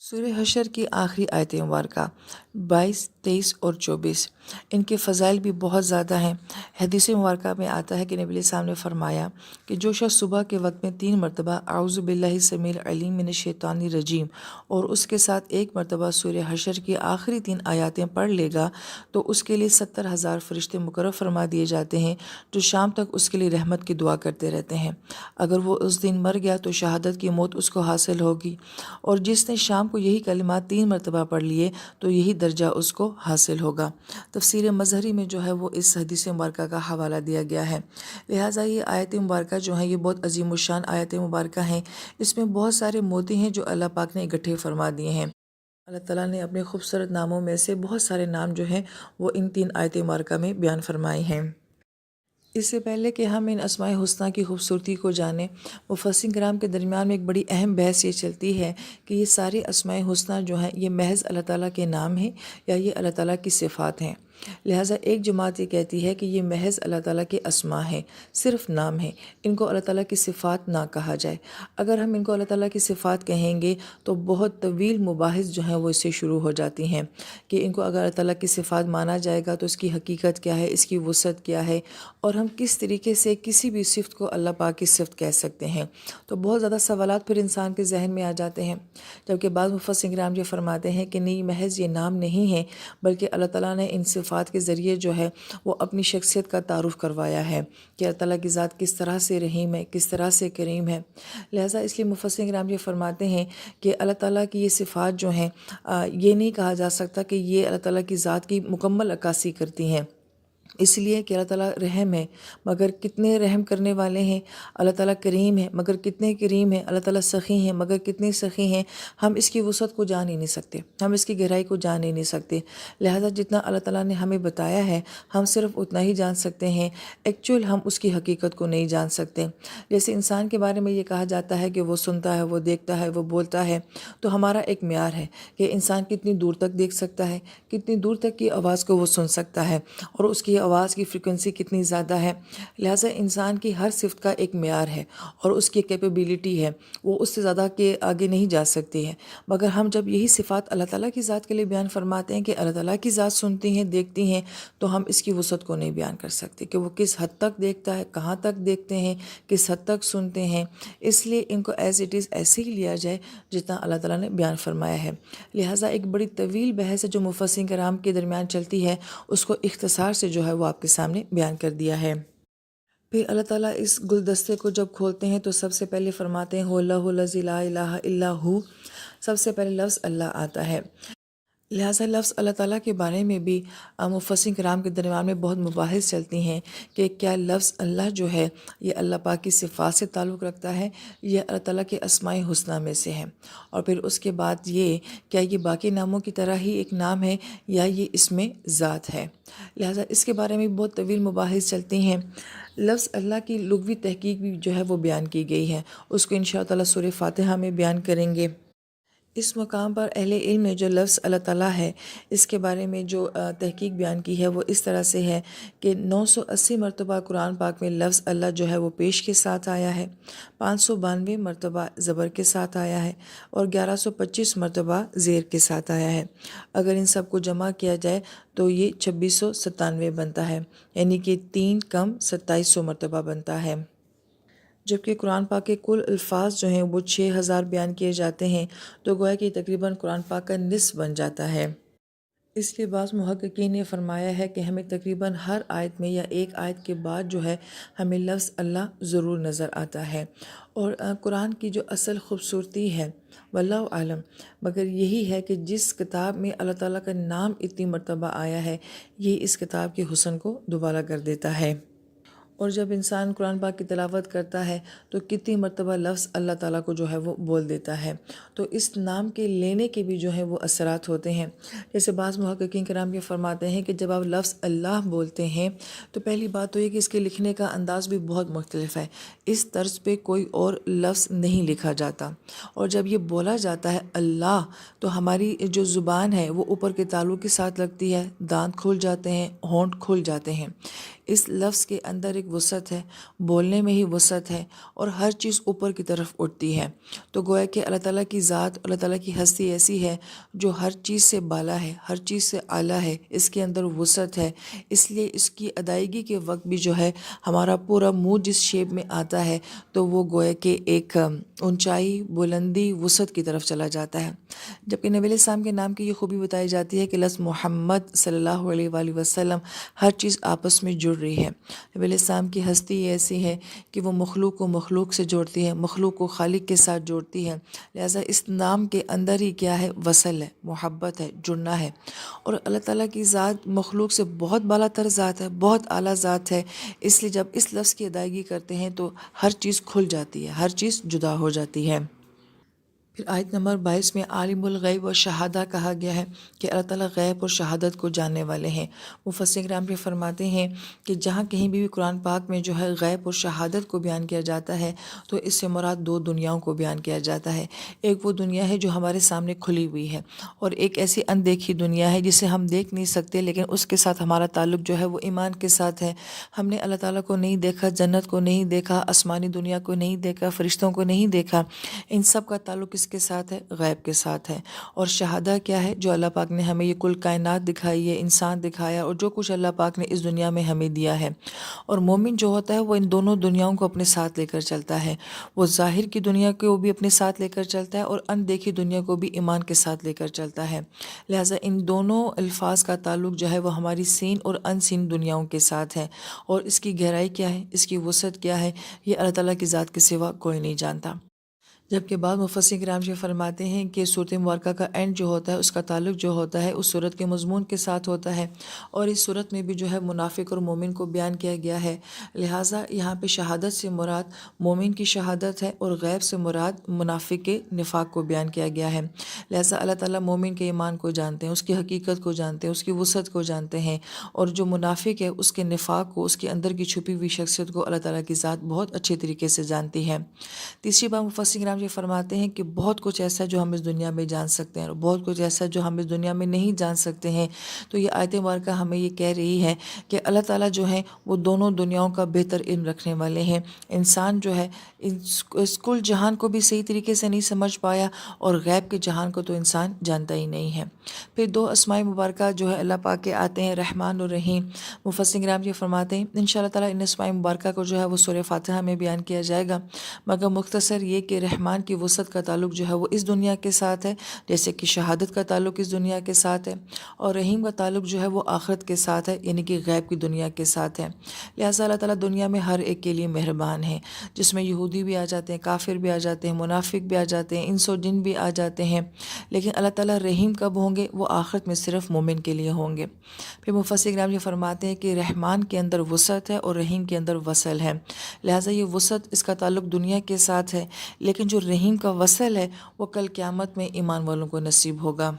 سورہ حشر کی آخری آیت مبارکہ 22، 23 اور 24 ان کے فضائل بھی بہت زیادہ ہیں۔ حدیث مبارکہ میں آتا ہے کہ نبی علیہ السلام نے فرمایا کہ جو شخص صبح کے وقت میں 3 مرتبہ اعوذ باللہ السمیع العلیم من الشیطان الرجیم اور اس کے ساتھ 1 مرتبہ سورہ حشر کی آخری 3 آیاتیں پڑھ لے گا تو اس کے لیے 70,000 فرشتے مقرر فرما دیے جاتے ہیں جو شام تک اس کے لیے رحمت کی دعا کرتے رہتے ہیں۔ اگر وہ اس دن مر گیا تو شہادت کی موت اس کو حاصل ہوگی، اور جس نے شام کو یہی کلمات 3 مرتبہ پڑھ لیے تو یہی درجہ اس کو حاصل ہوگا۔ تفسیر مظہری میں جو ہے وہ اس حدیث مبارکہ کا حوالہ دیا گیا ہے۔ لہٰذا یہ آیت مبارکہ جو ہیں یہ بہت عظیم الشان آیت مبارکہ ہیں۔ اس میں بہت سارے موتی ہیں جو اللہ پاک نے اکٹھے فرما دیے ہیں۔ اللہ تعالیٰ نے اپنے خوبصورت ناموں میں سے بہت سارے نام جو ہیں وہ ان 3 آیت مبارکہ میں بیان فرمائے ہیں۔ اس سے پہلے کہ ہم ان اسماء حسنہ کی خوبصورتی کو جانیں، مفسرین کرام کے درمیان میں ایک بڑی اہم بحث یہ چلتی ہے کہ یہ سارے اسماء حسنہ جو ہیں یہ محض اللہ تعالیٰ کے نام ہیں یا یہ اللہ تعالیٰ کی صفات ہیں۔ لہٰذا ایک جماعت یہ کہتی ہے کہ یہ محض اللہ تعالیٰ کے اسماء ہیں، صرف نام ہیں، ان کو اللہ تعالیٰ کی صفات نہ کہا جائے۔ اگر ہم ان کو اللہ تعالیٰ کی صفات کہیں گے تو بہت طویل مباحث جو ہیں وہ اس سے شروع ہو جاتی ہیں کہ ان کو اگر اللہ تعالیٰ کی صفات مانا جائے گا تو اس کی حقیقت کیا ہے، اس کی وسعت کیا ہے، اور ہم کس طریقے سے کسی بھی صفت کو اللہ پاک کی صفت کہہ سکتے ہیں۔ تو بہت زیادہ سوالات پھر انسان کے ذہن میں آ جاتے ہیں، جبکہ بعض مفسرین کرام یہ فرماتے ہیں کہ نہیں، محض یہ نام نہیں ہے بلکہ اللہ تعالیٰ نے ان صفات کے ذریعے جو ہے وہ اپنی شخصیت کا تعارف کروایا ہے کہ اللہ تعالیٰ کی ذات کس طرح سے رحیم ہے، کس طرح سے کریم ہے۔ لہٰذا اس لیے مفسرین کرام یہ فرماتے ہیں کہ اللہ تعالیٰ کی یہ صفات جو ہیں یہ نہیں کہا جا سکتا کہ یہ اللہ تعالیٰ کی ذات کی مکمل عکاسی کرتی ہیں، اس لیے کہ اللہ تعالیٰ رحم ہے مگر کتنے رحم کرنے والے ہیں، اللہ تعالیٰ کریم ہے مگر کتنے کریم ہیں، اللہ تعالیٰ سخی ہیں مگر کتنے سخی ہیں۔ ہم اس کی وسعت کو جان ہی نہیں سکتے، ہم اس کی گہرائی کو جان ہی نہیں سکتے۔ لہٰذا جتنا اللہ تعالیٰ نے ہمیں بتایا ہے ہم صرف اتنا ہی جان سکتے ہیں، ایکچوئل ہم اس کی حقیقت کو نہیں جان سکتے۔ جیسے انسان کے بارے میں یہ کہا جاتا ہے کہ وہ سنتا ہے، وہ دیکھتا ہے، وہ بولتا ہے، تو ہمارا ایک معیار ہے کہ انسان کتنی دور تک دیکھ سکتا ہے، کتنی دور تک کی آواز کو وہ سن سکتا ہے، اور اس کی آواز کی فریکوینسی کتنی زیادہ ہے۔ لہٰذا انسان کی ہر صفت کا ایک معیار ہے اور اس کی کیپیبلٹی ہے، وہ اس سے زیادہ کے آگے نہیں جا سکتی ہے۔ مگر ہم جب یہی صفات اللہ تعالیٰ کی ذات کے لیے بیان فرماتے ہیں کہ اللہ تعالیٰ کی ذات سنتی ہیں، دیکھتی ہیں، تو ہم اس کی وسعت کو نہیں بیان کر سکتے کہ وہ کس حد تک دیکھتا ہے، کہاں تک دیکھتے ہیں، کس حد تک سنتے ہیں۔ اس لیے ان کو ایز اٹ از ایسے ہی لیا جائے جتنا اللہ تعالیٰ نے بیان فرمایا ہے۔ لہٰذا ایک بڑی طویل بحث ہے جو مفسرین کرام کے درمیان چلتی ہے، اس کو اختصار سے جو ہے وہ آپ کے سامنے بیان کر دیا ہے۔ پھر اللہ تعالیٰ اس گلدستے کو جب کھولتے ہیں تو سب سے پہلے فرماتے ہیں هو الذی لا الہ الا ہو، سب سے پہلے لفظ اللہ آتا ہے۔ لہٰذا لفظ اللہ تعالیٰ کے بارے میں بھی مفسرین کرام کے درمیان میں بہت مباحث چلتی ہیں کہ کیا لفظ اللہ جو ہے یہ اللہ پاک کی صفات سے تعلق رکھتا ہے، یہ اللہ تعالیٰ کے اسماء حسنہ میں سے ہے، اور پھر اس کے بعد یہ کیا یہ باقی ناموں کی طرح ہی ایک نام ہے یا یہ اس میں ذات ہے۔ لہٰذا اس کے بارے میں بہت طویل مباحث چلتی ہیں۔ لفظ اللہ کی لغوی تحقیق بھی جو ہے وہ بیان کی گئی ہے، اس کو انشاءاللہ سورہ فاتحہ میں بیان کریں گے۔ اس مقام پر اہل علم نے جو لفظ اللہ تعالیٰ ہے اس کے بارے میں جو تحقیق بیان کی ہے وہ اس طرح سے ہے کہ 980 مرتبہ قرآن پاک میں لفظ اللہ جو ہے وہ پیش کے ساتھ آیا ہے، 592 مرتبہ زبر کے ساتھ آیا ہے، اور 1125 مرتبہ زیر کے ساتھ آیا ہے۔ اگر ان سب کو جمع کیا جائے تو یہ 2697 بنتا ہے، یعنی کہ 3 کم 2700 مرتبہ بنتا ہے۔ جبکہ قرآن پاک کے کل الفاظ جو ہیں وہ 6000 بیان کیے جاتے ہیں، تو گویا کہ تقریباً قرآن پاک کا نصف بن جاتا ہے۔ اس لیے بعض محققین نے فرمایا ہے کہ ہمیں تقریباً ہر آیت میں یا ایک آیت کے بعد جو ہے ہمیں لفظ اللہ ضرور نظر آتا ہے، اور قرآن کی جو اصل خوبصورتی ہے واللہ عالم مگر یہی ہے کہ جس کتاب میں اللہ تعالیٰ کا نام اتنی مرتبہ آیا ہے یہ اس کتاب کے حسن کو دوبالا کر دیتا ہے۔ اور جب انسان قرآن پاک کی تلاوت کرتا ہے تو کتنی مرتبہ لفظ اللہ تعالیٰ کو جو ہے وہ بول دیتا ہے، تو اس نام کے لینے کے بھی جو ہے وہ اثرات ہوتے ہیں۔ جیسے بعض محققین کرام یہ فرماتے ہیں کہ جب آپ لفظ اللہ بولتے ہیں تو پہلی بات تو یہ کہ اس کے لکھنے کا انداز بھی بہت مختلف ہے، اس طرز پہ کوئی اور لفظ نہیں لکھا جاتا، اور جب یہ بولا جاتا ہے اللہ تو ہماری جو زبان ہے وہ اوپر کے تالو کے ساتھ لگتی ہے، دانت کھل جاتے ہیں، ہونٹ کھل جاتے ہیں۔ اس لفظ کے اندر ایک وسعت ہے، بولنے میں ہی وسعت ہے، اور ہر چیز اوپر کی طرف اٹھتی ہے۔ تو گویا کہ اللہ تعالیٰ کی ذات، اللہ تعالیٰ کی ہستی ایسی ہے جو ہر چیز سے بالا ہے، ہر چیز سے اعلیٰ ہے، اس کے اندر وسعت ہے۔ اس لیے اس کی ادائیگی کے وقت بھی جو ہے ہمارا پورا منہ جس شیپ میں آتا ہے تو وہ گویا کہ ایک اونچائی، بلندی، وسعت کی طرف چلا جاتا ہے۔ جبکہ نبی علیہ السلام کے نام کی یہ خوبی بتائی جاتی ہے کہ لفظ محمد صلی اللہ علیہ وآلہ وسلم ہر چیز آپس میں جڑ رہی ہے۔ نبی علیہ السلام کی ہستی ایسی ہے کہ وہ مخلوق کو مخلوق سے جوڑتی ہے، مخلوق کو خالق کے ساتھ جوڑتی ہے، لہٰذا اس نام کے اندر ہی کیا ہے؟ وصل ہے، محبت ہے، جڑنا ہے۔ اور اللہ تعالیٰ کی ذات مخلوق سے بہت بالا تر ذات ہے، بہت اعلیٰ ذات ہے، اس لیے جب اس لفظ کی ادائیگی کرتے ہیں تو ہر چیز کھل جاتی ہے، ہر چیز جدا ہو جاتی ہے۔ پھر آیت نمبر 22 میں عالم الغیب و شہادہ کہا گیا ہے کہ اللہ تعالیٰ غیب اور شہادت کو جاننے والے ہیں۔ مفسر کرام بھی فرماتے ہیں کہ جہاں کہیں بھی قرآن پاک میں جو ہے غیب اور شہادت کو بیان کیا جاتا ہے تو اس سے مراد دو دنیاؤں کو بیان کیا جاتا ہے۔ ایک وہ دنیا ہے جو ہمارے سامنے کھلی ہوئی ہے، اور ایک ایسی اندیکھی دنیا ہے جسے ہم دیکھ نہیں سکتے، لیکن اس کے ساتھ ہمارا تعلق جو ہے وہ ایمان کے ساتھ ہے۔ ہم نے اللہ تعالیٰ کو نہیں دیکھا، جنت کو نہیں دیکھا، آسمانی دنیا کو نہیں دیکھا، فرشتوں کو نہیں دیکھا، ان سب کا تعلق کس کے ساتھ ہے؟ غیب کے ساتھ ہے۔ اور شہادہ کیا ہے؟ جو اللہ پاک نے ہمیں یہ کل کائنات دکھائی ہے، انسان دکھایا، اور جو کچھ اللہ پاک نے اس دنیا میں ہمیں دیا ہے۔ اور مومن جو ہوتا ہے وہ ان دونوں دنیاؤں کو اپنے ساتھ لے کر چلتا ہے، وہ ظاہر کی دنیا کو بھی اپنے ساتھ لے کر چلتا ہے اور اندیکھی دنیا کو بھی ایمان کے ساتھ لے کر چلتا ہے۔ لہٰذا ان دونوں الفاظ کا تعلق جو ہے وہ ہماری سین اور ان سین دنیاؤں کے ساتھ ہے، اور اس کی گہرائی کیا ہے، اس کی وسعت کیا ہے، یہ اللہ تعالیٰ کی ذات کے سوا کوئی نہیں جانتا۔ جبکہ بعض مفسرین کرام یہ فرماتے ہیں کہ سورۃ مبارکہ کا اینڈ جو ہوتا ہے اس کا تعلق جو ہوتا ہے اس سورت کے مضمون کے ساتھ ہوتا ہے، اور اس سورت میں بھی جو ہے منافق اور مومن کو بیان کیا گیا ہے، لہٰذا یہاں پہ شہادت سے مراد مومن کی شہادت ہے، اور غیب سے مراد منافق کے نفاق کو بیان کیا گیا ہے۔ لہٰذا اللہ تعالیٰ مومن کے ایمان کو جانتے ہیں، اس کی حقیقت کو جانتے ہیں، اس کی وسعت کو جانتے ہیں، اور جو منافق ہے اس کے نفاق کو، اس کے اندر کی چھپی ہوئی شخصیت کو اللہ تعالیٰ کی ذات بہت اچھے طریقے سے جانتی ہے۔ تیسری بات مفسرین کرام یہ فرماتے ہیں کہ بہت کچھ ایسا جو ہم اس دنیا میں جان سکتے ہیں اور بہت کچھ ایسا جو ہم اس دنیا میں نہیں جان سکتے ہیں، تو یہ آیت مبارکہ ہمیں یہ کہہ رہی ہے کہ اللہ تعالیٰ جو ہیں وہ دونوں دنیاؤں کا بہتر علم رکھنے والے ہیں۔ انسان جو ہے اس کل جہان کو بھی صحیح طریقے سے نہیں سمجھ پایا، اور غیب کے جہان کو تو انسان جانتا ہی نہیں ہے۔ پھر دو اسماء مبارکہ جو ہے اللہ پاک کے آتے ہیں، رحمان اور رحیم۔ مفسرین کرام یہ فرماتے ہیں انشاءاللہ تعالیٰ ان اسماء مبارکہ کو جو ہے وہ سورہ فاتحہ میں بیان کیا جائے گا، مگر مختصر یہ کہ رحمان کی وسعت کا تعلق جو ہے وہ اس دنیا کے ساتھ ہے، جیسے کہ شہادت کا تعلق اس دنیا کے ساتھ ہے، اور رحیم کا تعلق جو ہے وہ آخرت کے ساتھ ہے، یعنی کہ غیب کی دنیا کے ساتھ ہے۔ لہٰذا اللہ تعالیٰ دنیا میں ہر ایک کے لیے مہربان ہے، جس میں یہودی بھی آ جاتے ہیں، کافر بھی آ جاتے ہیں، منافق بھی آ جاتے ہیں، انس و جن بھی آ جاتے ہیں، لیکن اللہ تعالیٰ رحیم کب ہوں گے؟ وہ آخرت میں صرف مومن کے لیے ہوں گے۔ پھر مفسر کرام یہ فرماتے ہیں کہ رحمان کے اندر وسعت ہے اور رحیم کے اندر وصل ہے، لہٰذا یہ وسعت اس کا تعلق دنیا کے ساتھ ہے، لیکن جو رحیم کا وصل ہے وہ کل قیامت میں ایمان والوں کو نصیب ہوگا۔